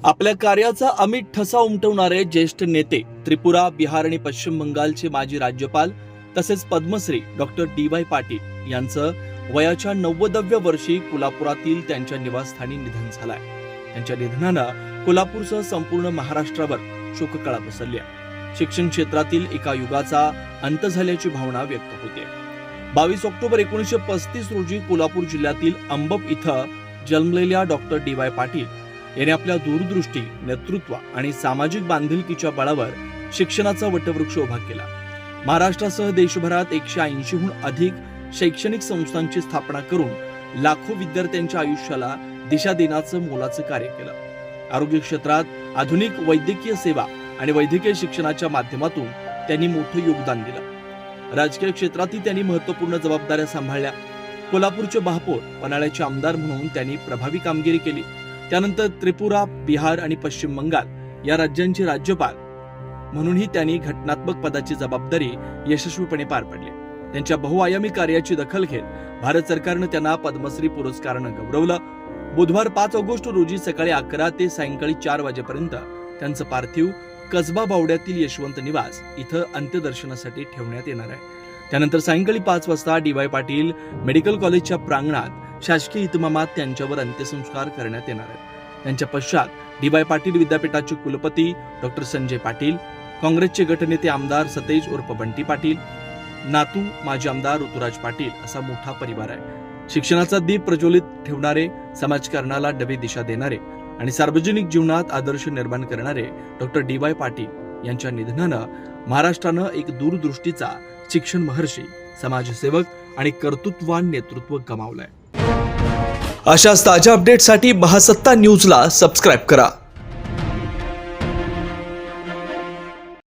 आपल्या कार्याचा अमिट ठसा उमटवणारे ज्येष्ठ नेते, त्रिपुरा, बिहार आणि पश्चिम बंगालचे माजी राज्यपाल तसेच पद्मश्री डॉक्टर डी.वाय. पाटील यांचं वयाच्या 90व्या वर्षी कोल्हापुरातील त्यांच्या निवासस्थानी निधन झालंय. त्यांच्या निधनानं कोल्हापूरसह संपूर्ण महाराष्ट्रावर शोककळा पसरली आहे. शिक्षण क्षेत्रातील एका युगाचा अंत झाल्याची भावना व्यक्त होते. 22 ऑक्टोबर 1935 रोजी कोल्हापूर जिल्ह्यातील अंबप इथं जन्मलेल्या डॉक्टर डी.वाय. पाटील यांनी आपल्या दूरदृष्टी, नेतृत्व आणि सामाजिक बांधिलकीच्या बळावर शिक्षणाचा वटवृक्ष उभा केला. महाराष्ट्रासह देशभरात 180हून अधिक शैक्षणिक संस्थांची स्थापना करून लाखो विद्यार्थ्यांच्या आयुष्याला दिशा देण्याचं मोलाचं कार्य केलं. आरोग्य क्षेत्रात आधुनिक वैद्यकीय सेवा आणि वैद्यकीय शिक्षणाच्या माध्यमातून त्यांनी मोठं योगदान दिलं. राजकीय क्षेत्रातही त्यांनी महत्त्वपूर्ण जबाबदाऱ्या सांभाळल्या. कोल्हापूरचे महापौर, पन्हाळ्याचे आमदार म्हणून त्यांनी प्रभावी कामगिरी केली. त्यानंतर त्रिपुरा, बिहार आणि पश्चिम बंगाल या राज्यांचे राज्यपाल म्हणूनही त्यांनी घटनात्मक पदाची जबाबदारी यशस्वीपणे पार पाडली. त्यांच्या बहुआयामी कार्याची दखल घेत भारत सरकारनं त्यांना पद्मश्री पुरस्कारानं गौरवलं. बुधवार 5 ऑगस्ट रोजी सकाळी 11 ते सायंकाळी 4 वाजेपर्यंत त्यांचं पार्थिव कसबा बावड्यातील यशवंत निवास इथं अंत्यदर्शनासाठी ठेवण्यात येणार आहे. त्यानंतर सायंकाळी 5 वाजता डी.वाय. पाटील मेडिकल कॉलेजच्या प्रांगणात शासकीय इतमामात त्यांच्यावर अंत्यसंस्कार करण्यात येणार आहेत. त्यांच्या पश्चात डी.वाय. पाटील विद्यापीठाचे कुलपती डॉक्टर संजय पाटील, काँग्रेसचे गटनेते आमदार सतेज उर्फ बंटी पाटील, नातू माजी आमदार ऋतुराज पाटील असा मोठा परिवार आहे. शिक्षणाचा दीप प्रज्वलित ठेवणारे, समाजकारणाला नवी दिशा देणारे आणि सार्वजनिक जीवनात आदर्श निर्माण करणारे डॉक्टर डी.वाय. पाटील यांच्या निधनानं महाराष्ट्रानं एक दूरदृष्टीचा शिक्षण महर्षी, समाजसेवक आणि कर्तृत्ववान नेतृत्व गमावलंय. अशाच ताज्या अपडेटसाठी महासत्ता न्यूजला सबस्क्राईब करा.